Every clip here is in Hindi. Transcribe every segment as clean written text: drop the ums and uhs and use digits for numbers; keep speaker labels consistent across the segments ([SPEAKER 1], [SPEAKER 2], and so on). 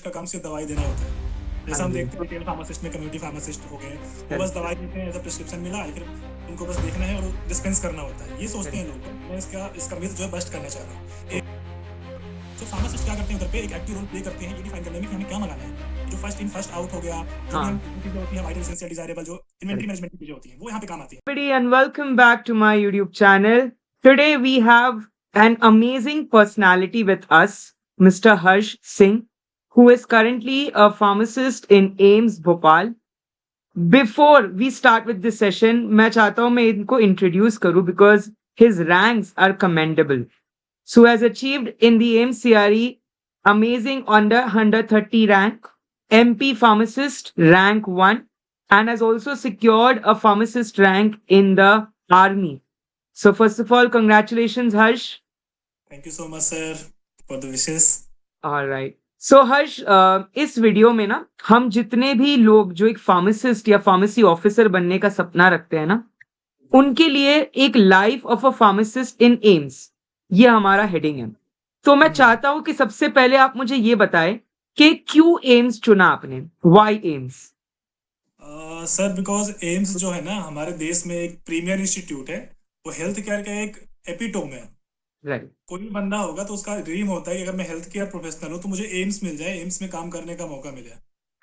[SPEAKER 1] का काम सिर्फ दवाई देना होता है। जैसे
[SPEAKER 2] हाँ
[SPEAKER 1] हम
[SPEAKER 2] जी।
[SPEAKER 1] देखते हैं रिटेल फार्मासिस्ट में कम्युनिटी फार्मासिस्ट हो गए, वो बस
[SPEAKER 2] करेक्ट।
[SPEAKER 1] दवाई देते हैं, ऐसा प्रिस्क्रिप्शन मिला है, फिर उनको बस देखना है और डिस्पेंस करना होता है। ये सोचते हैं
[SPEAKER 2] करेक्ट।
[SPEAKER 1] लोग, बट मैं इसका मिथ जो है बस्ट करना चाह रहा हूँ। तो फार्मासिस्ट क्या करते हैं उधर पे एक एक्टिव रोल प्ले करते हैं ये डिफाइन करने में कि हमें क्या मंगाना है। जो फर्स्ट इन फर्स्ट आउट हो गया, जो भी हम
[SPEAKER 2] हाँ।
[SPEAKER 1] चीजें होती है वाइटल एसेंशियल डिजायरेबल, जो इन्वेंटरी
[SPEAKER 2] करेक्ट।
[SPEAKER 1] मैनेजमेंट की चीजें होती हैं, वो यहाँ पे काम आती हैं।
[SPEAKER 2] Everybody and welcome back to my YouTube channel. Today we have an amazing personality with us, Mr. Harsh Singh, who is currently a pharmacist in AIMS Bhopal. Before we start with this session, मैं चाहता हूँ मैं इनको introduce करूँ because his ranks are commendable. So has achieved in the AIMS CRE amazing under 130 rank, MP pharmacist rank 1, and has also secured a pharmacist rank in the army. So first of all, congratulations, Harsh.
[SPEAKER 1] Thank you so much sir for the wishes.
[SPEAKER 2] All right. So हर्ष, इस वीडियो में ना हम जितने भी लोग जो एक फार्मासिस्ट या फार्मेसी ऑफिसर बनने का सपना रखते हैं ना, उनके लिए एक life of a pharmacist in AIIMS, ये हमारा हेडिंग है। तो मैं चाहता हूं कि सबसे पहले आप मुझे ये बताएं कि क्यों एम्स चुना आपने, why AIIMS?
[SPEAKER 1] Sir because AIIMS जो है ना हमारे देश में एक प्रीमियर इंस्टीट्यूट है, वो हेल्थ केयर का एक एपिटोम है।
[SPEAKER 2] राइट।
[SPEAKER 1] कोई भी बंदा होगा तो उसका ड्रीम होता है कि अगर मैं हेल्थ केयर प्रोफेशनल हूँ तो मुझे एम्स मिल जाए, एम्स में काम करने का मौका मिले।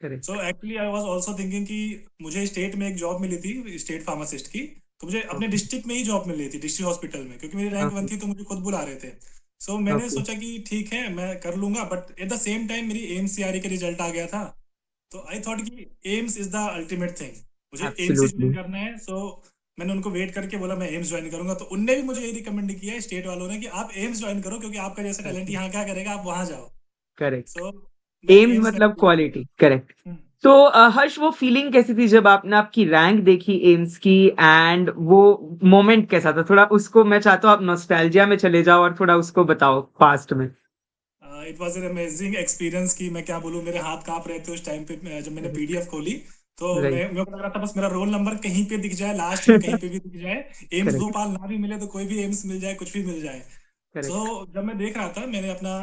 [SPEAKER 2] Correct.
[SPEAKER 1] So actually I was also thinking कि मुझे स्टेट में एक जॉब मिली थी स्टेट फार्मासिस्ट की, तो मुझे अपने
[SPEAKER 2] ओके।
[SPEAKER 1] डिस्ट्रिक्ट में ही जॉब मिल रही थी डिस्ट्रिक्ट हॉस्पिटल में, क्योंकि मेरी रैंक वन
[SPEAKER 2] ओके।
[SPEAKER 1] थी तो मुझे खुद बुला रहे थे। सो मैंने
[SPEAKER 2] ओके।
[SPEAKER 1] सोचा कि ठीक है मैं कर लूंगा, but at the same time मेरी एम्स सीआरई के रिजल्ट आ गया था। तो आई थॉट कि AIIMS is the ultimate thing, मुझे एम्स ही ज्वाइन
[SPEAKER 2] एब्सोल्युटली।
[SPEAKER 1] करना है। सो मैंने उनको वेट करके बोला मैं एम्स ज्वाइन करूंगा, तो उनने भी मुझे ये रिकमेंड किया है स्टेट वालों ने कि आप एम्स ज्वाइन करो, क्योंकि आपका जैसा टैलेंट यहाँ क्या करेगा, आप वहां जाओ।
[SPEAKER 2] करेक्ट।
[SPEAKER 1] सो मैंने
[SPEAKER 2] एम्स
[SPEAKER 1] एम्स
[SPEAKER 2] मतलब
[SPEAKER 1] में
[SPEAKER 2] क्वालिटी, करेक्ट।
[SPEAKER 1] किया।
[SPEAKER 2] तो हर्ष, वो फीलिंग कैसी थी जब आपने आपकी रैंक देखी एम्स की, एंड वो मोमेंट कैसा था? थोड़ा उसको मैं चाहता हूँ आप नॉस्टैल्जिया में चले जाओ और थोड़ा उसको बताओ पास्ट में।
[SPEAKER 1] It was an amazing experience कि मैं क्या बोलूं, मेरे हाथ कांप रहे थे उस टाइम पे। जब मैंने पीडीएफ खोली तो
[SPEAKER 2] राइट।
[SPEAKER 1] मेरे को लग रहा था बस मेरा रोल नंबर कहीं पे दिख जाए, लास्ट में कहीं पे भी दिख जाए, एम्स
[SPEAKER 2] करेक्ट।
[SPEAKER 1] भोपाल ना भी मिले तो कोई भी एम्स मिल जाए, कुछ भी मिल जाए। So
[SPEAKER 2] correct.
[SPEAKER 1] जब मैं देख रहा था मैंने अपना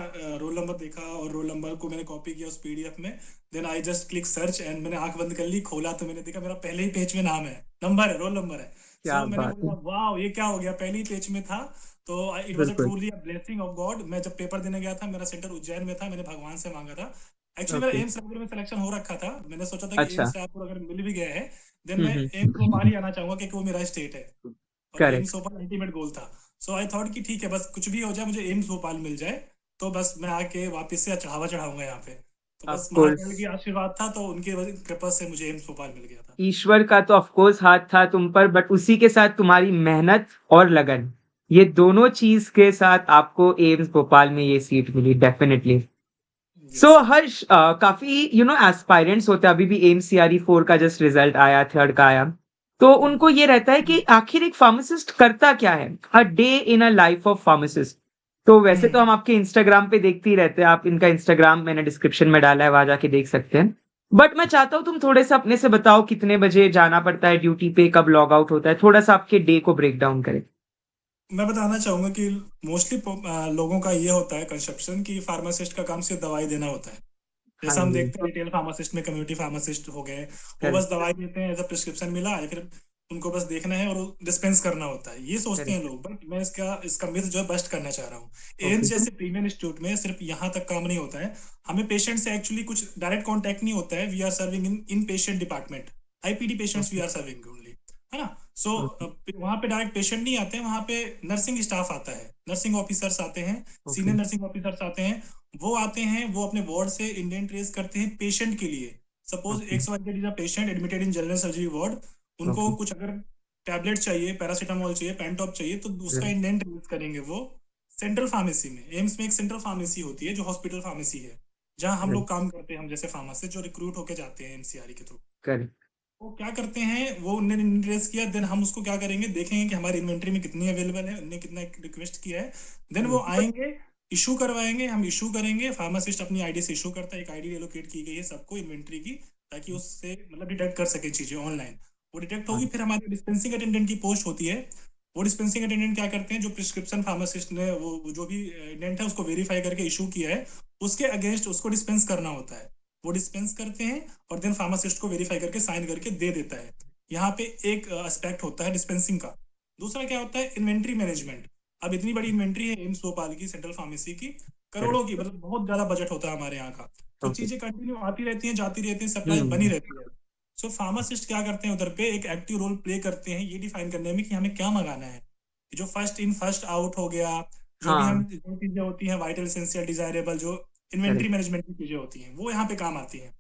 [SPEAKER 1] रोल नंबर देखा और रोल नंबर को मैंने कॉपी किया उस पीडीएफ में। Then I just click search and मैंने आंख बंद कर ली, खोला तो मैंने देखा मेरा पहले ही पेज में नाम है, नंबर है, रोल नंबर है।
[SPEAKER 2] क्या
[SPEAKER 1] सो मैंने
[SPEAKER 2] बात है।
[SPEAKER 1] बोला वाह ये क्या हो गया, पहले ही पेज में था। तो इट वॉज अ
[SPEAKER 2] बिल्कुल।
[SPEAKER 1] Truly blessing of God. मैं जब पेपर देने गया था, मेरा सेंटर उज्जैन में था, मैंने भगवान से मांगा था। एक्चुअली मेरा
[SPEAKER 2] ओके।
[SPEAKER 1] एम्स रायपुर में सिलेक्शन हो रखा था, मैंने सोचा था कि
[SPEAKER 2] अच्छा।
[SPEAKER 1] एम्स रायपुर अगर मिल भी गया है देन मैं एम्स भोपाल
[SPEAKER 2] हम्म।
[SPEAKER 1] ही आना चाहूंगा, क्योंकि वो मेरा स्टेट है और AIIMS
[SPEAKER 2] correct.
[SPEAKER 1] Bhopal ultimate goal था। सो आई थॉट कि ठीक है बस कुछ भी हो जाए, मुझे एम्स भोपाल मिल जाए, तो बस मैं आके वापस से चढ़ावा चढ़ाऊंगा यहाँ पे। तो
[SPEAKER 2] ऑफ
[SPEAKER 1] बस
[SPEAKER 2] कोर्स।
[SPEAKER 1] महाकाल की आशीर्वाद था, तो उनकी कृपा से मुझे एम्स भोपाल मिल गया था।
[SPEAKER 2] ईश्वर का तो ऑफ कोर्स हाथ था तुम पर, बट उसी के साथ तुम्हारी मेहनत और लगन, ये दोनों चीज के साथ आपको एम्स भोपाल में ये सीट मिली, definitely.
[SPEAKER 1] Yes
[SPEAKER 2] so
[SPEAKER 1] sir.
[SPEAKER 2] Harsh, काफी एस्पायरेंट्स होते हैं, अभी भी एम सीआरई 4 का जस्ट रिजल्ट आया, थर्ड का आया। तो उनको ये रहता है कि आखिर एक फार्मासिस्ट करता क्या है, a day in a life of pharmacist. तो वैसे तो हम आपके इंस्टाग्राम पे देखते ही रहते हैं, आप इनका इंस्टाग्राम मैंने डिस्क्रिप्शन में डाला है, वहां जाके देख सकते हैं। बट मैं चाहता हूँ तुम थोड़े सा अपने से बताओ, कितने बजे जाना पड़ता है ड्यूटी पे, कब लॉग आउट होता है, थोड़ा सा आपके डे को ब्रेक डाउन करें।
[SPEAKER 1] मैं बताना चाहूंगा कि मोस्टली लोगों का ये होता है कंसेप्शन कि फार्मासिस्ट का काम सिर्फ दवाई देना होता है।
[SPEAKER 2] हाँ
[SPEAKER 1] जैसा हम
[SPEAKER 2] जी।
[SPEAKER 1] देखते हैं रिटेल फार्मासिस्ट में कम्युनिटी फार्मासिस्ट हो गए, वो बस
[SPEAKER 2] करेक्ट।
[SPEAKER 1] दवाई देते हैं, एज प्रिस्क्रिप्शन मिला है, फिर उनको बस देखना है और डिस्पेंस करना होता है, ये सोचते हैं
[SPEAKER 2] करेक्ट।
[SPEAKER 1] लोग। बट मैं इसका इसका मिथ जो है बस्ट करना चाह रहा हूँ।
[SPEAKER 2] ओके।
[SPEAKER 1] एम्स जैसे प्रीमियर इंस्टीट्यूट में सिर्फ यहाँ तक काम नहीं होता है, हमें पेशेंट से एक्चुअली कुछ डायरेक्ट कॉन्टेक्ट नहीं होता है। We are serving in patient department, IPD patients we
[SPEAKER 2] okay.
[SPEAKER 1] Are serving only, है ना। So
[SPEAKER 2] okay.
[SPEAKER 1] वहाँ पे डायरेक्ट पेशेंट नहीं आते हैं, वहाँ पे नर्सिंग स्टाफ आता है, नर्सिंग ऑफिसर्स आते हैं,
[SPEAKER 2] ओके।
[SPEAKER 1] सीनियर नर्सिंग ऑफिसर्स आते हैं। वो आते हैं, वो अपने वार्ड से इंडियन ट्रेस करते हैं पेशेंट के लिए। Suppose
[SPEAKER 2] okay.
[SPEAKER 1] X Y Z is a patient admitted in general surgery ward, उनको
[SPEAKER 2] ओके।
[SPEAKER 1] कुछ अगर टैबलेट चाहिए, पैरासीटामोल चाहिए, पेंटॉप चाहिए, तो उसका इंडियन ट्रेस करेंगे वो सेंट्रल फार्मेसी में। एम्स में एक सेंट्रल फार्मेसी होती है जो हॉस्पिटल फार्मेसी है, जहां हम लोग काम करते हैं, हम जैसे फार्मासिस्ट जो रिक्रूट होके जाते हैं एमसीआरई के थ्रू।
[SPEAKER 2] करेक्ट।
[SPEAKER 1] वो क्या करते हैं, वो उन्होंने इंट्रेस किया, देन हम उसको क्या करेंगे, देखेंगे कि हमारी इन्वेंट्री में कितनी अवेलेबल है, उन्होंने कितना रिक्वेस्ट किया है। देन वो आएंगे, इशू करवाएंगे, हम इशू करेंगे, फार्मासिस्ट अपनी आईडी से इशू करता है, एक आईडी एलोकेट की गई है सबको इन्वेंट्री की, ताकि उससे मतलब डिटेक्ट कर सके चीजें ऑनलाइन। वो डिटेक्ट होगी, फिर हमारे डिस्पेंसिंग अटेंडेंट की पोस्ट होती है। वो डिस्पेंसिंग अटेंडेंट क्या करते हैं, जो प्रिस्क्रिप्शन फार्मासिस्ट ने वो जो भी इंडेंट है उसको वेरीफाई करके इशू किया है, उसके अगेंस्ट उसको डिस्पेंस करना होता है, वो डिस्पेंस करते हैं और देन फार्मासिस्ट को वेरीफाई करके साइन करके दे देता है। यहाँ पे एक एस्पेक्ट होता है डिस्पेंसिंग का। दूसरा क्या होता है, इन्वेंट्री मैनेजमेंट। अब इतनी बड़ी इन्वेंट्री है एम्स भोपाल की, सेंट्रल फार्मेसी की, करोड़ों
[SPEAKER 2] करेक्ट।
[SPEAKER 1] की, मतलब बहुत ज्यादा बजट होता है हमारे यहाँ का। तो
[SPEAKER 2] ओके।
[SPEAKER 1] चीजें कंटिन्यू आती रहती हैं, जाती रहती हैं, सप्लाई बनी
[SPEAKER 2] हम्म।
[SPEAKER 1] रहती है। सो फार्मासिस्ट क्या करते हैं उधर पे, एक एक्टिव रोल प्ले करते हैं ये डिफाइन करने में कि हमें क्या मंगाना है। जो फर्स्ट इन फर्स्ट आउट हो गया, जो भी हम
[SPEAKER 2] हाँ।
[SPEAKER 1] जो चीजें होती हैं वाइटल एसेंशियल डिजायरेबल, जो इन्वेंट्री
[SPEAKER 2] करेक्ट।
[SPEAKER 1] मैनेजमेंट की चीजें होती हैं, वो यहाँ पे काम आती हैं।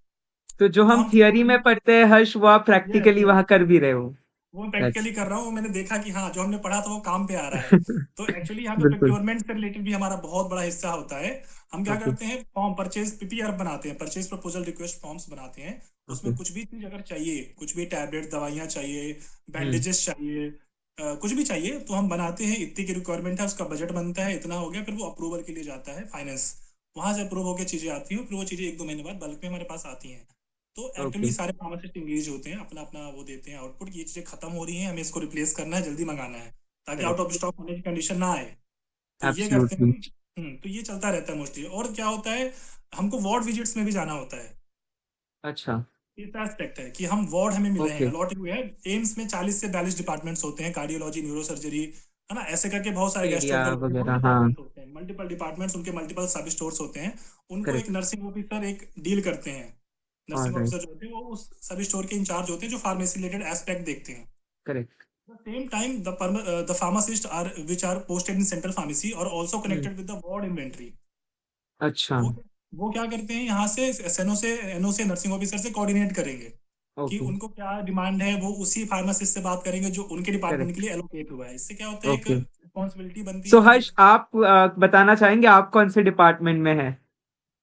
[SPEAKER 2] तो जो
[SPEAKER 1] तो
[SPEAKER 2] हम
[SPEAKER 1] हम
[SPEAKER 2] थियरी में पढ़ते हैं हर्ष, वो आप
[SPEAKER 1] यस
[SPEAKER 2] प्रैक्टिकली
[SPEAKER 1] यस
[SPEAKER 2] वहां कर भी रहे हो।
[SPEAKER 1] वो
[SPEAKER 2] दैट्स
[SPEAKER 1] प्रैक्टिकली कर रहा हूँ, मैंने देखा कि हाँ जो हमने पढ़ा था वो काम पे आ रहा है। तो एक्चुअली यहाँ पे
[SPEAKER 2] बिल्कुल।
[SPEAKER 1] प्रोक्योरमेंट से रिलेटेड भी हमारा बहुत बड़ा हिस्सा होता है। हम क्या
[SPEAKER 2] ओके।
[SPEAKER 1] करते हैं, फॉर्म परचेज पीपीआर बनाते हैं, परचेज प्रपोजल रिक्वेस्ट फॉर्म्स बनाते हैं।
[SPEAKER 2] ओके।
[SPEAKER 1] उसमें कुछ भी चीज अगर चाहिए, कुछ भी टैबलेट दवाइयाँ चाहिए,
[SPEAKER 2] हम्म।
[SPEAKER 1] बैंडेजेस चाहिए, कुछ भी चाहिए तो हम बनाते हैं। इतनी की रिक्वायरमेंट है, उसका बजट बनता है, इतना हो गया, फिर वो अप्रूवल के लिए जाता है फाइनेंस। वहां से अप्रूव होकर चीजें आती हैं, फिर वो चीजें 1-2 महीने बाद बल्क में हमारे पास आती हैं। तो
[SPEAKER 2] ओके।
[SPEAKER 1] एक्चुअली सारे फार्मासिस्ट इंगेज होते हैं, अपना अपना वो देते हैं आउटपुट, ये चीजें खत्म हो रही हैं, हमें इसको रिप्लेस करना है, जल्दी मंगाना है, ताकि आउट ऑफ
[SPEAKER 2] करेक्ट।
[SPEAKER 1] स्टॉक होने की कंडीशन ना आए। तो ये करते
[SPEAKER 2] एब्सोल्युटली।
[SPEAKER 1] हैं। तो ये चलता रहता है मोस्टली। और क्या होता है, हमको वार्ड विजिट्स में भी जाना होता है।
[SPEAKER 2] अच्छा।
[SPEAKER 1] तीसरा एस्पेक्ट है कि हम वार्ड हमें मिले हैं,
[SPEAKER 2] ओके।
[SPEAKER 1] अलॉट हुए हैं। एम्स में 40 से 42 डिपार्टमेंट्स होते हैं, कार्डियोलॉजी, न्यूरो सर्जरी, है ना, ऐसे करके बहुत सारे,
[SPEAKER 2] एरिया
[SPEAKER 1] गैस्ट्रोएंटरोलॉजी, बहुत
[SPEAKER 2] वगैरह, हाँ।
[SPEAKER 1] डिपार्टमेंट्स होते हैं, मल्टीपल डिपार्टमेंट्स, उनके मल्टीपल सब स्टोर्स होते हैं। उनको एक
[SPEAKER 2] करेक्ट।
[SPEAKER 1] नर्सिंग ऑफिसर एक डील करते हैं। Nursing
[SPEAKER 2] alright.
[SPEAKER 1] ऑफिसर जो होते हैं वो उस सब स्टोर के इंचार्ज होते हैं, जो फार्मेसी रिलेटेड एस्पेक्ट देखते हैं।
[SPEAKER 2] Correct.
[SPEAKER 1] At the same time, the pharmacists are which are posted in central pharmacy are also
[SPEAKER 2] hmm.
[SPEAKER 1] connected with the ward inventory.
[SPEAKER 2] अच्छा।
[SPEAKER 1] वो वो क्या करते हैं, यहाँ से एसएनओ से एनओ से नर्सिंग ऑफिसर से कोऑर्डिनेट करेंगे कि
[SPEAKER 2] ओके।
[SPEAKER 1] उनको क्या डिमांड है, वो उसी फार्मासिस्ट से बात करेंगे जो उनके डिपार्टमेंट के
[SPEAKER 2] करेक्ट।
[SPEAKER 1] लिए एलोकेट हुआ है। इससे क्या होता है, एक
[SPEAKER 2] ओके।
[SPEAKER 1] रिस्पॉन्सिबिलिटी बनती है
[SPEAKER 2] सो
[SPEAKER 1] और
[SPEAKER 2] हर्ष,
[SPEAKER 1] एक।
[SPEAKER 2] आप बताना चाहेंगे आप कौन से डिपार्टमेंट में हैं?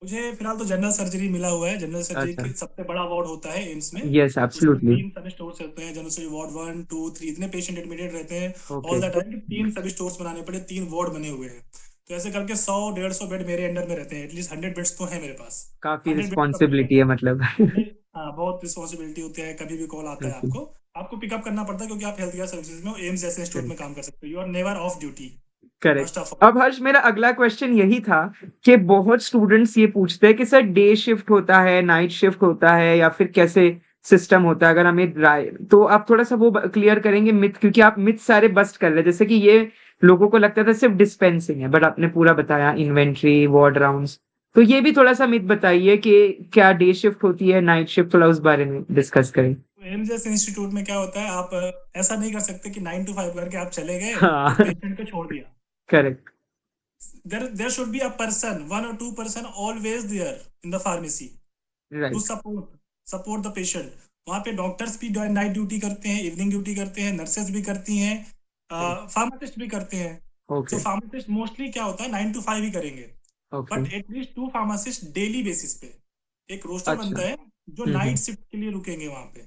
[SPEAKER 1] मुझे फिलहाल तो जनरल सर्जरी मिला हुआ है। जनरल सर्जरी
[SPEAKER 2] अच्छा।
[SPEAKER 1] की सबसे बड़ा वार्ड होता है एम्स में।
[SPEAKER 2] यस,
[SPEAKER 1] उसमें
[SPEAKER 2] एब्सोल्युटली।
[SPEAKER 1] 3 सब स्टोर्स होते हैं, जनरल सर्जरी वार्ड 1, 2, 3, इतने पेशेंट एडमिटेड रहते हैं
[SPEAKER 2] ओके।
[SPEAKER 1] ऑल द टाइम कि 3 सब स्टोर्स बनाने पड़े, 3 वार्ड बने हुए हैं। तो ऐसे करके 100-150 बेड मेरे अंडर में रहते हैं, एटलीस्ट 100 बेड्स तो है मेरे पास।
[SPEAKER 2] काफी
[SPEAKER 1] 100 बेड्स का पेशेंट
[SPEAKER 2] रिस्पॉन्सिबिलिटी है
[SPEAKER 1] है।
[SPEAKER 2] मतलब।
[SPEAKER 1] हमें हाँ बहुत रिस्पॉन्सिबिलिटी होती है, कभी भी कॉल आता है
[SPEAKER 2] बिल्कुल।
[SPEAKER 1] आपको, आपको पिकअप करना पड़ता है, क्योंकि आप हेल्थ केयर सर्विसेज में हो, एम्स जैसे इंस्टीट्यूट में काम कर सकते हो, you are never off duty,
[SPEAKER 2] correct.
[SPEAKER 1] First of all.
[SPEAKER 2] अब हर्ष, मेरा अगला क्वेश्चन यही था कि बहुत स्टूडेंट्स ये पूछते हैं कि सर डे शिफ्ट होता है, नाइट शिफ्ट होता है, या फिर कैसे सिस्टम होता है? अगर हमें तो आप थोड़ा सा वो क्लियर करेंगे मिथ, क्योंकि आप मिथ सारे बस्ट कर रहे हैं। जैसे कि ये लोगों को लगता था सिर्फ डिस्पेंसिंग है, बट आपने पूरा बताया, इन्वेंट्री, वार्ड राउंड्स। तो ये भी थोड़ा सा मिथ बताइए कि क्या डे शिफ्ट होती है, नाइट शिफ्ट, थोड़ा उस बारे में डिस्कस करें।
[SPEAKER 1] एम्स जैसे इंस्टीट्यूट में क्या होता है, आप ऐसा नहीं कर सकते कि 9 to 5 करके आप चले गए और
[SPEAKER 2] हाँ।
[SPEAKER 1] पेशेंट को छोड़ दिया।
[SPEAKER 2] Correct.
[SPEAKER 1] There should be a person, 1 or 2 person always there in the pharmacy to
[SPEAKER 2] right.
[SPEAKER 1] support the patient. वहाँ पे डॉक्टर्स भी नाइट ड्यूटी करते हैं, इवनिंग ड्यूटी करते हैं, नर्सेज भी करती हैं, फार्मासिस्ट भी करते हैं। So
[SPEAKER 2] okay.
[SPEAKER 1] फार्मासिस्ट मोस्टली क्या होता है, 9 to 5 ही करेंगे।
[SPEAKER 2] Okay.
[SPEAKER 1] But at least 2 pharmacist daily basis पे एक रोस्टर
[SPEAKER 2] अच्छा।
[SPEAKER 1] बनता है, जो नाइट शिफ्ट के लिए रुकेंगे वहां पे,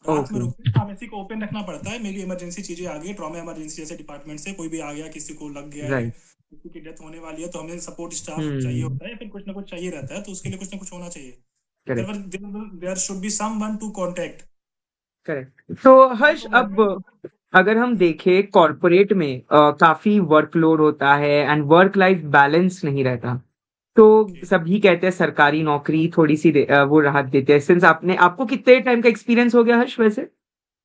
[SPEAKER 1] रात में
[SPEAKER 2] ओके।
[SPEAKER 1] रुकते हैं। फार्मेसी को ओपन रखना पड़ता है, मे बी इमरजेंसी चीजें आ गई, ट्रॉमा इमरजेंसी जैसे डिपार्टमेंट से कोई भी आ गया, किसी को लग गया है,
[SPEAKER 2] राइट।
[SPEAKER 1] किसी की डेथ होने वाली है, तो हमें सपोर्ट स्टाफ चाहिए
[SPEAKER 2] हम्म।
[SPEAKER 1] होता है, फिर कुछ ना कुछ चाहिए रहता है, तो उसके लिए कुछ ना कुछ होना चाहिए।
[SPEAKER 2] Correct.
[SPEAKER 1] There should be someone to contact.
[SPEAKER 2] Correct. तो हर्ष,
[SPEAKER 1] तो
[SPEAKER 2] अब अगर हम देखें कॉर्पोरेट में काफी वर्कलोड होता है एंड वर्क लाइफ बैलेंस नहीं रहता। तो सभी कहते हैं सरकारी नौकरी थोड़ी सी वो राहत देते हैं। सिंस आपको कितने टाइम का एक्सपीरियंस हो गया हर्ष वैसे?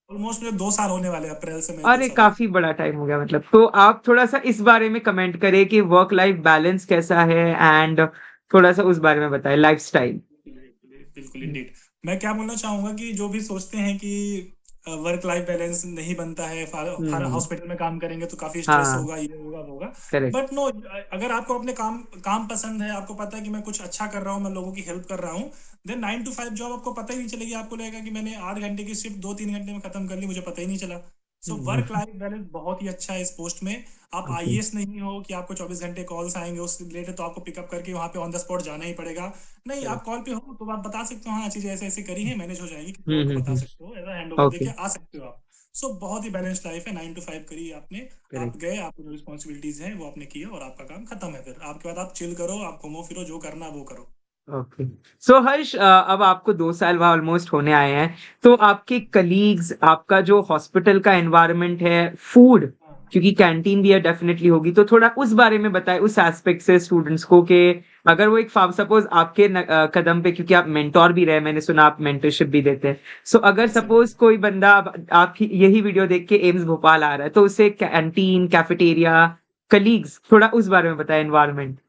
[SPEAKER 1] ऑलमोस्ट मुझे 2 साल होने वाले हैं, अप्रैल से मैं दो
[SPEAKER 2] अरे,
[SPEAKER 1] साल होने।
[SPEAKER 2] काफी बड़ा टाइम हो गया मतलब। तो आप थोड़ा सा इस बारे में कमेंट करें कि वर्क लाइफ बैलेंस कैसा है, एंड थोड़ा सा उस बारे में बताएं, लाइफस्टाइल।
[SPEAKER 1] बिल्कुल इंडीड। मैं क्या बोलना चाहूंगा कि जो भी सोचते हैं कि वर्क लाइफ बैलेंस नहीं बनता है, हर
[SPEAKER 2] हम्म।
[SPEAKER 1] हॉस्पिटल में काम करेंगे तो काफी स्ट्रेस
[SPEAKER 2] हाँ।
[SPEAKER 1] होगा, ये होगा वो होगा।
[SPEAKER 2] करेक्ट।
[SPEAKER 1] बट नो, अगर आपको अपने काम काम पसंद है, आपको पता है कि मैं कुछ अच्छा कर रहा हूँ, मैं लोगों की हेल्प कर रहा हूँ, देन 9 to 5 जॉब आपको पता ही नहीं चलेगी। आपको लगेगा कि मैंने 8 घंटे की शिफ्ट 2-3 घंटे में खत्म कर ली, मुझे पता ही नहीं चला। सो वर्क
[SPEAKER 2] हम्म।
[SPEAKER 1] लाइफ बैलेंस बहुत ही अच्छा है इस पोस्ट में। आप
[SPEAKER 2] ओके।
[SPEAKER 1] आईएएस नहीं हो कि आपको 24 घंटे कॉल्स आएंगे उस रिलेटेड, तो आपको पिकअप करके वहां पे ऑन द स्पॉट जाना ही पड़ेगा। नहीं, आप
[SPEAKER 2] करेक्ट।
[SPEAKER 1] कॉल पे हो तो आप बता सकते हो, हाँ चीजें ऐसे ऐसे करी है, मैनेज हो जाएगी, किसी और को बता
[SPEAKER 2] हम्म।
[SPEAKER 1] सकते हो, ऐसा हैंड ओवर
[SPEAKER 2] ओके।
[SPEAKER 1] देके आ सकते हो आप। सो बहुत ही बैलेंस्ड लाइफ है। 9 to 5 करी आपने, आप
[SPEAKER 2] करेक्ट।
[SPEAKER 1] गए, आपको जो रिस्पॉन्सिबिलिटीज हैं वो आपने किया और आपका काम खत्म है। फिर आपके बाद आप चिल करो, आप घूमो फिरो, जो करना वो करो।
[SPEAKER 2] ओके। सो हर्ष, अब आपको 2 साल वहाँ ऑलमोस्ट होने आए हैं। तो आपके कलीग्स, आपका जो हॉस्पिटल का एनवायरनमेंट है, फूड,
[SPEAKER 1] हाँ
[SPEAKER 2] क्योंकि कैंटीन भी है डेफिनेटली होगी, तो थोड़ा उस बारे में बताएं, उस एस्पेक्ट से स्टूडेंट्स को कि अगर वो एक सपोज आपके कदम पे, क्योंकि आप मेंटोर भी रहे, मैंने सुना आप मेंटरशिप भी देते हैं, सो अगर सपोज कोई बंदा आप यही वीडियो देख के एम्स भोपाल आ रहा है, तो उसे कैंटीन, कैफेटेरिया, कलीग्स, थोड़ा उस बारे में बताएं, एनवायरनमेंट।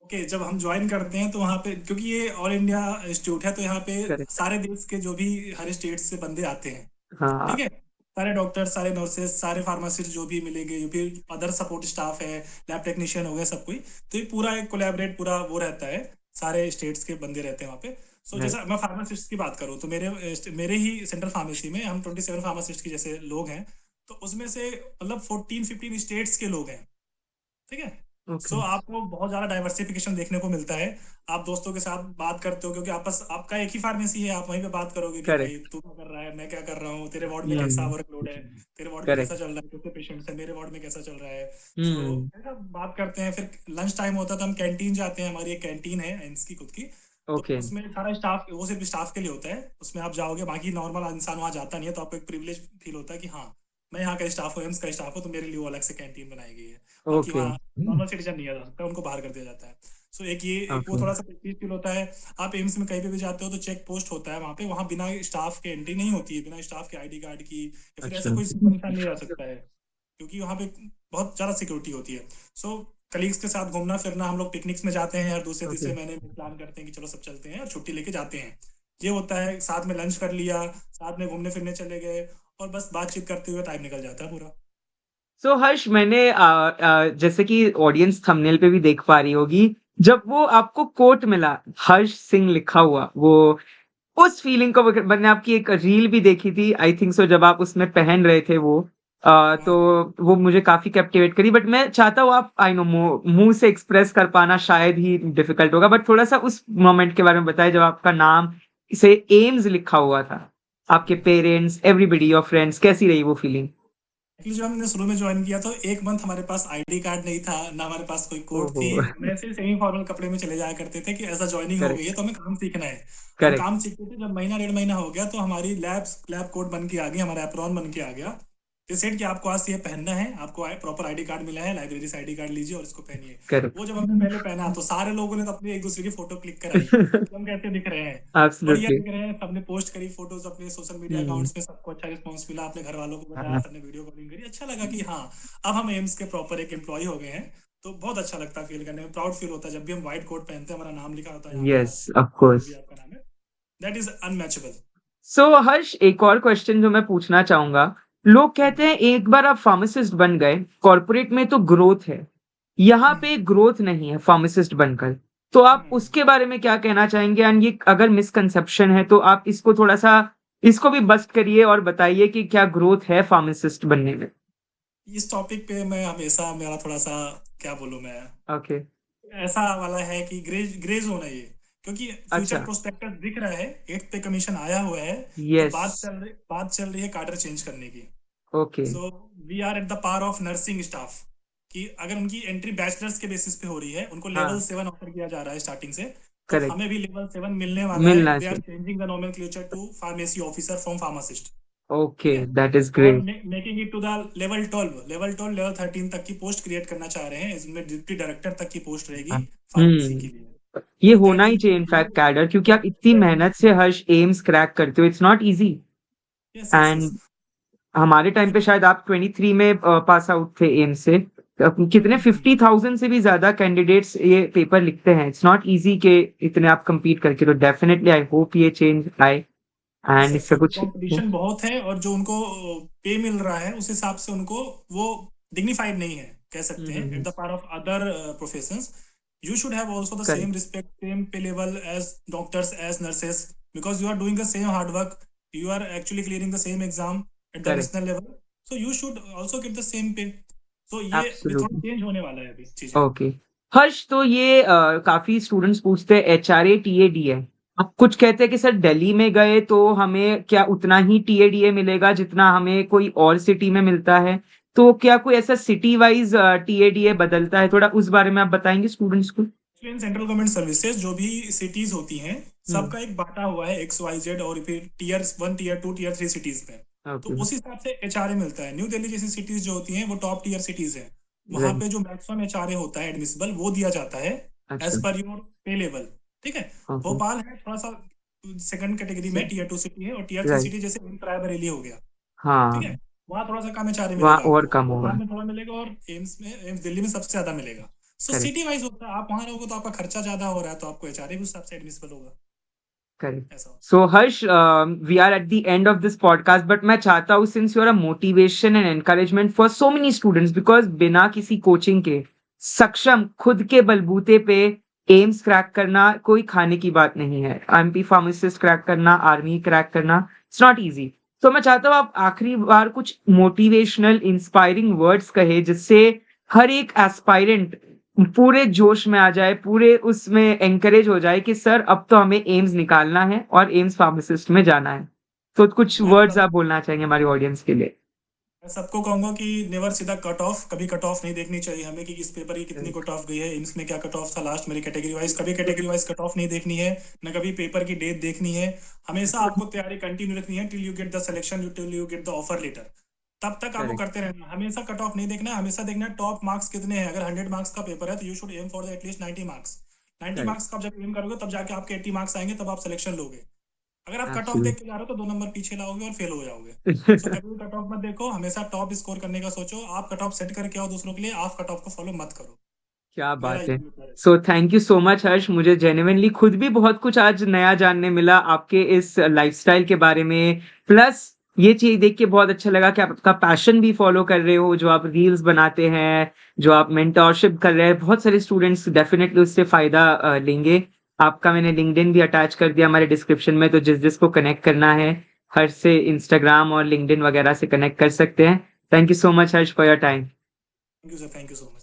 [SPEAKER 1] ओके, जब हम ज्वाइन करते हैं तो वहाँ पे, क्योंकि ये ऑल इंडिया इंस्टीट्यूट है, तो यहाँ पे
[SPEAKER 2] करेक्ट।
[SPEAKER 1] सारे देश के जो भी हर स्टेट से बंदे आते हैं,
[SPEAKER 2] हाँ।
[SPEAKER 1] ठीक है। सारे डॉक्टर, सारे नर्सेस, सारे फार्मासिस्ट जो भी मिलेंगे, जो भी अदर सपोर्ट स्टाफ है, लैब टेक्नीशियन हो गया, सब कोई। तो ये पूरा एक कोलैबोरेट पूरा वो रहता है, सारे स्टेट्स के बंदे रहते हैं वहाँ पे। सो
[SPEAKER 2] Right.
[SPEAKER 1] जैसा मैं फार्मासिस्ट की बात करूँ तो मेरे ही सेंट्रल फार्मेसी में हम 27 फार्मासिस्ट की जैसे लोग हैं। तो उसमें से मतलब 14-15 स्टेट्स के लोग हैं, ठीक है। सो
[SPEAKER 2] Okay.
[SPEAKER 1] आपको बहुत ज्यादा डाइवर्सिफिकेशन देखने को मिलता है। आप दोस्तों के साथ बात करते हो, क्योंकि आपस आपका एक ही फार्मेसी है, आप वहीं पे बात करोगे कि भाई
[SPEAKER 2] करेक्ट।
[SPEAKER 1] तू क्या कर रहा है, मैं क्या कर रहा हूँ, तेरे वार्ड में कैसा
[SPEAKER 2] हम्म।
[SPEAKER 1] वर्कलोड है, तेरे वार्ड में कैसा
[SPEAKER 2] करेक्ट।
[SPEAKER 1] चल रहा है, कितने पेशेंट्स है, मेरे वार्ड में कैसा चल रहा है। सो
[SPEAKER 2] हम्म।
[SPEAKER 1] ऐसा बात करते हैं। फिर लंच टाइम होता है तो हम कैंटीन जाते हैं, हमारी एक कैंटीन है एम्स की खुद की। तो
[SPEAKER 2] ओके।
[SPEAKER 1] उसमें सारा स्टाफ, वो सिर्फ स्टाफ के लिए होता है, उसमें आप जाओगे, बाकी नॉर्मल इंसान वहाँ जाता नहीं है। तो आपको एक प्रिविलेज फील होता है कि हाँ, मैं यहाँ का स्टाफ हूँ, एम्स का स्टाफ हूँ, तो मेरे लिए वो अलग से कैंटीन बनाई गई है। बाकी
[SPEAKER 2] ओके।
[SPEAKER 1] वहाँ नॉर्मल सिटीजन नहीं आ सकता, उनको बाहर कर दिया जाता है। सो एक वो
[SPEAKER 2] ओके।
[SPEAKER 1] थोड़ा सा प्रेस्टीज फील होता है। आप एम्स में कहीं पे भी जाते हो तो चेक पोस्ट होता है वहाँ पे, वहाँ बिना स्टाफ के एंट्री नहीं होती है, बिना स्टाफ के आईडी कार्ड की, या फिर ऐसा
[SPEAKER 2] अच्छा।
[SPEAKER 1] कोई सिंपल इंसान नहीं रह सकता है, क्योंकि वहाँ पे बहुत ज़्यादा सिक्योरिटी होती है। सो कलीग्स के साथ घूमना फिरना, हम लोग पिकनिक्स में जाते हैं, हर दूसरे
[SPEAKER 2] ओके।
[SPEAKER 1] तीसरे महीने में प्लान करते हैं कि चलो सब चलते हैं, और छुट्टी लेके जाते हैं। ये होता है, साथ में लंच कर लिया, साथ में घूमने फिरने चले गए, और बस बातचीत करते हुए टाइम निकल जाता है पूरा।
[SPEAKER 2] सो हर्ष, मैंने जैसे कि ऑडियंस थंबनेल पे भी देख पा रही होगी, जब वो आपको कोट मिला, हर्ष सिंह लिखा हुआ, वो उस फीलिंग को मैंने आपकी एक रील भी देखी थी, आई थिंक सो, जब आप उसमें पहन रहे थे वो, तो
[SPEAKER 1] हाँ,
[SPEAKER 2] वो मुझे काफी कैप्टिवेट करी। बट मैं चाहता हूँ, आप आई नो मुंह से एक्सप्रेस कर पाना शायद ही डिफिकल्ट होगा, बट थोड़ा सा उस मोमेंट के बारे में बताएं जब आपका नाम से एम्स लिखा हुआ था, आपके पेरेंट्स, एवरीबडी, योर फ्रेंड्स, कैसी रही वो फीलिंग?
[SPEAKER 1] एक्चुअली जब हमने शुरू में ज्वाइन किया तो एक मंथ हमारे पास आईडी कार्ड नहीं था, ना हमारे पास कोई कोड
[SPEAKER 2] ओहो।
[SPEAKER 1] थी। हम ऐसे सेमी फॉर्मल कपड़े में चले जाया करते थे कि ऐसा ज्वाइनिंग हो गई
[SPEAKER 2] करेक्ट।
[SPEAKER 1] है तो हमें काम सीखना है। हम
[SPEAKER 2] करेक्ट।
[SPEAKER 1] काम सीखते थे, जब महीना 1.5 महीना हो गया तो हमारी लैब कोड बन के आ गई, हमारा एप्रॉन बन के आ गया। ये सेट कि आपको आज से ये पहनना है, आपको प्रॉपर आईडी कार्ड मिला है, लाइब्रेरी से आईडी कार्ड लीजिए और इसको पहनिए।
[SPEAKER 2] करेक्ट।
[SPEAKER 1] वो जब हमने पहले पहना तो सारे लोगों ने तो अपनी एक दूसरे की फोटो क्लिक कराई कि हम कैसे दिख रहे हैं, बढ़िया
[SPEAKER 2] एब्सोल्युटली।
[SPEAKER 1] दिख रहे हैं। सबने पोस्ट करी फोटोज अपने सोशल मीडिया
[SPEAKER 2] हम्म।
[SPEAKER 1] अकाउंट्स में, सबको अच्छा रिस्पॉन्स मिला, अपने घर वालों को बताया, सबने वीडियो कॉलिंग करी, अच्छा लगा कि हाँ, अब हम एम्स के प्रॉपर एक एम्प्लॉय हो गए हैं। तो बहुत अच्छा लगता है, फील करने में प्राउड फील होता है जब भी हम व्हाइट कोट पहनते हैं, हमारा नाम लिखा होता है यहाँ पे,
[SPEAKER 2] यस, ऑफ
[SPEAKER 1] जो भी
[SPEAKER 2] कोर्स।
[SPEAKER 1] आपका नाम है। That is unmatchable.
[SPEAKER 2] So Harsh, एक और क्वेश्चन जो मैं पूछना चाहूंगा, लोग कहते हैं एक बार आप फार्मासिस्ट बन गए, कॉर्पोरेट में तो ग्रोथ है, यहाँ पे ग्रोथ नहीं है फार्मासिस्ट बनकर, तो आप उसके बारे में क्या कहना चाहेंगे? एंड ये अगर मिसकंसेप्शन है तो आप इसको थोड़ा सा, इसको भी बस्ट करिए और बताइए कि क्या ग्रोथ है फार्मासिस्ट बनने में।
[SPEAKER 1] इस टॉपिक पे मैं हमेशा, मेरा थोड़ा सा, क्या बोलूं मैं,
[SPEAKER 2] ओके।
[SPEAKER 1] ऐसा वाला है कि ग्रेज ग्रेज होना ये, क्योंकि फ्यूचर
[SPEAKER 2] अच्छा।
[SPEAKER 1] प्रोस्पेक्टस दिख रहा है, 8th पे कमीशन आया हुआ है। तो
[SPEAKER 2] यस।
[SPEAKER 1] बात चल रही है कार्डर चेंज करने की।
[SPEAKER 2] Okay.
[SPEAKER 1] So we are at the power of nursing staff, कि अगर उनकी एंट्री बैचलर्स के बेसिस पे हो रही है, उनको लेवल
[SPEAKER 2] हाँ।
[SPEAKER 1] 7 ऑफर किया जा रहा है स्टार्टिंग से। तो
[SPEAKER 2] करेक्ट।
[SPEAKER 1] हमें भी लेवल 7 मिलने वाला है।
[SPEAKER 2] मिलना
[SPEAKER 1] दे आर
[SPEAKER 2] चाहिए।
[SPEAKER 1] Changing the nomenclature to pharmacy officer from pharmacist,
[SPEAKER 2] okay,
[SPEAKER 1] ठीक है।
[SPEAKER 2] दैट इज
[SPEAKER 1] और
[SPEAKER 2] great.
[SPEAKER 1] Making it to the level 13 तक की पोस्ट क्रिएट करना चाह रहे हैं, इसमें डिप्टी डायरेक्टर तक की पोस्ट रहेगी फार्मेसी के
[SPEAKER 2] हम्म।
[SPEAKER 1] लिए।
[SPEAKER 2] ये
[SPEAKER 1] तो
[SPEAKER 2] होना
[SPEAKER 1] दैट
[SPEAKER 2] ही
[SPEAKER 1] विल
[SPEAKER 2] चाहिए इनफैक्ट कैडर, क्योंकि आप इतनी मेहनत से हर्ष एम्स क्रैक करते हो, it's not easy.
[SPEAKER 1] Yes yes yes.
[SPEAKER 2] And हमारे टाइम पे शायद आप 23 में पास आउट थे एम्स से, कितने 50,000 से भी ज्यादा कैंडिडेट्स ये पेपर लिखते हैं, इट्स नॉट इजी के इतने आप compete करके, तो डेफिनेटली आई होप ये चेंज आए
[SPEAKER 1] यस
[SPEAKER 2] एंड
[SPEAKER 1] सर,
[SPEAKER 2] इससे
[SPEAKER 1] क्योंकि
[SPEAKER 2] कुछ।
[SPEAKER 1] कंपटीशन बहुत है, और जो उनको पे मिल रहा है उस हिसाब से उनको वो डिग्निफाइड नहीं है, कह सकते हैं, at the par of other professions. You should have also the same
[SPEAKER 2] correct.
[SPEAKER 1] Respect, same pay level as doctors, as nurses, because you are doing the same hard work, you are actually clearing the same exam at the
[SPEAKER 2] correct.
[SPEAKER 1] national level, so you should also get the same pay. So ये अभी थोड़ा
[SPEAKER 2] एब्सोल्युटली।
[SPEAKER 1] चेंज होने वाला है अभी चीजें।
[SPEAKER 2] ओके। हर्ष, तो ये काफी स्टूडेंट्स पूछते हैं HRA TADA, अब कुछ कहते हैं कि सर दिल्ली में गए तो हमें क्या उतना ही TADA मिलेगा जितना हमें कोई और सिटी में मिलता है, तो क्या कोई ऐसा सिटी वाइज TADA बदलता है? थोड़ा उस बारे में आप बताएंगे स्टूडेंट्स को।
[SPEAKER 1] इन सेंट्रल गवर्नमेंट सर्विसेज जो भी सिटीज होती हैं,
[SPEAKER 2] हम्म।
[SPEAKER 1] सबका एक बांटा हुआ है XYZ, और फिर टियर 1, टियर 2, टियर 3 सिटीज में। तो
[SPEAKER 2] ओके।
[SPEAKER 1] उस हिसाब से एचआरए मिलता है। न्यू दिल्ली जैसी सिटीज जो होती हैं वो टॉप टियर सिटीज हैं, वहां
[SPEAKER 2] राइट।
[SPEAKER 1] पे जो मैक्सिमम एचआरए होता है एडमिसिबल वो दिया जाता है।
[SPEAKER 2] अच्छा।
[SPEAKER 1] एज पर योर पे लेवल, ठीक है।
[SPEAKER 2] ओके।
[SPEAKER 1] भोपाल है थोड़ा सा सेकंड कैटेगरी में, टियर 2 सिटी है, और टियर 3
[SPEAKER 2] राइट।
[SPEAKER 1] सिटी जैसे रायबरेली हो गया, ठीक है,
[SPEAKER 2] हाँ,
[SPEAKER 1] वहाँ थोड़ा सा कम एचआरए
[SPEAKER 2] वहाँ
[SPEAKER 1] मिलेगा
[SPEAKER 2] और
[SPEAKER 1] आपको,
[SPEAKER 2] कम
[SPEAKER 1] भोपाल
[SPEAKER 2] होगा।
[SPEAKER 1] में थोड़ा मिलेगा, और एम्स दिल्ली में सबसे ज्यादा मिलेगा। So
[SPEAKER 2] correct.
[SPEAKER 1] सिटी वाइज होता है, आप वहाँ रहोगे तो आपका खर्चा ज्यादा हो रहा है, तो आपको एचआरए भी उस हिसाब से एडमिसिबल होगा,
[SPEAKER 2] करेक्ट।
[SPEAKER 1] ऐसा होता
[SPEAKER 2] So Harsh, we are at the end of this podcast, but मैं चाहता हूँ since you are a motivation and encouragement for so many students, because बिना किसी कोचिंग के सक्षम खुद के बलबूते पे एम्स क्रैक करना कोई खाने की बात नहीं है। एमपी फार्मासिस्ट क्रैक करना, आर्मी क्रैक करना, इट्स नॉट इजी। तो मैं चाहता हूँ आप आखिरी बार कुछ मोटिवेशनल इंस्पायरिंग वर्ड्स कहे, जिससे हर एक एस्पायरेंट पूरे जोश में आ जाए, पूरे उसमें एनकरेज हो जाए कि सर अब तो हमें एम्स निकालना है और एम्स फार्मासिस्ट में जाना है। तो कुछ
[SPEAKER 1] है।
[SPEAKER 2] वर्ड्स आप बोलना चाहेंगे हमारी ऑडियंस के लिए?
[SPEAKER 1] मैं सबको कहूंगा कि नेवर सीधा कट ऑफ, कभी कट ऑफ नहीं देखनी चाहिए हमें कि इस पेपर की कितनी
[SPEAKER 2] राइट।
[SPEAKER 1] कट ऑफ गई है, एम्स में क्या कट ऑफ था लास्ट मेरी कैटेगरी वाइज, कभी कैटेगरी वाइज कट ऑफ नहीं देखनी है, न कभी पेपर की डेट देखनी है। हमेशा आपको तैयारी कंटिन्यू रखनी है till you get the selection, till you get the offer letter, तब तक आपको
[SPEAKER 2] करेक्ट।
[SPEAKER 1] करते रहना है। हमेशा कट ऑफ नहीं देखना है, हमेशा देखना है टॉप मार्क्स कितने हैं। अगर 100 मार्क्स का पेपर है तो you should aim for the at least 90 marks. 90
[SPEAKER 2] correct.
[SPEAKER 1] Marks का आप जब एम करोगे तब जाके आपके 80 मार्क्स आएंगे, तब आप सिलेक्शन लोगे। अगर आप कट ऑफ देख के
[SPEAKER 2] एब्सोल्युटली।
[SPEAKER 1] जा रहे हो तो 2 नंबर पीछे लाओगे और फेल हो जाओगे। सो कभी भी कट ऑफ मत देखो, हमेशा टॉप स्कोर करने का सोचो। आप कट ऑफ सेट करके आओ दूसरों के लिए, आप कट ऑफ को फॉलो मत करो।
[SPEAKER 2] क्या
[SPEAKER 1] मेरा
[SPEAKER 2] बात है!
[SPEAKER 1] यही उत्तर है।
[SPEAKER 2] So thank you so much Harsh, मुझे जेन्युइनली खुद भी बहुत कुछ आज नया जानने मिला आपके इस लाइफ़स्टाइल के बारे में। प्लस ये चीज़ देख के बहुत अच्छा लगा कि आप आपका पैशन भी फ़ॉलो कर रहे हो, जो आप रील्स बनाते हैं, जो आप मेंटरशिप कर रहे हैं, बहुत सारे स्टूडेंट्स डेफ़िनेटली उससे फ़ायदा लेंगे। आपका मैंने लिंक्डइन भी अटैच कर दिया हमारे डिस्क्रिप्शन में, तो जिस-जिसको कनेक्ट करना है, हर्ष से इंस्टाग्राम और लिंक्डइन वगैरह से कनेक्ट कर सकते हैं। Thank you so much Harsh for your time.
[SPEAKER 1] Thank you sir, thank you so much.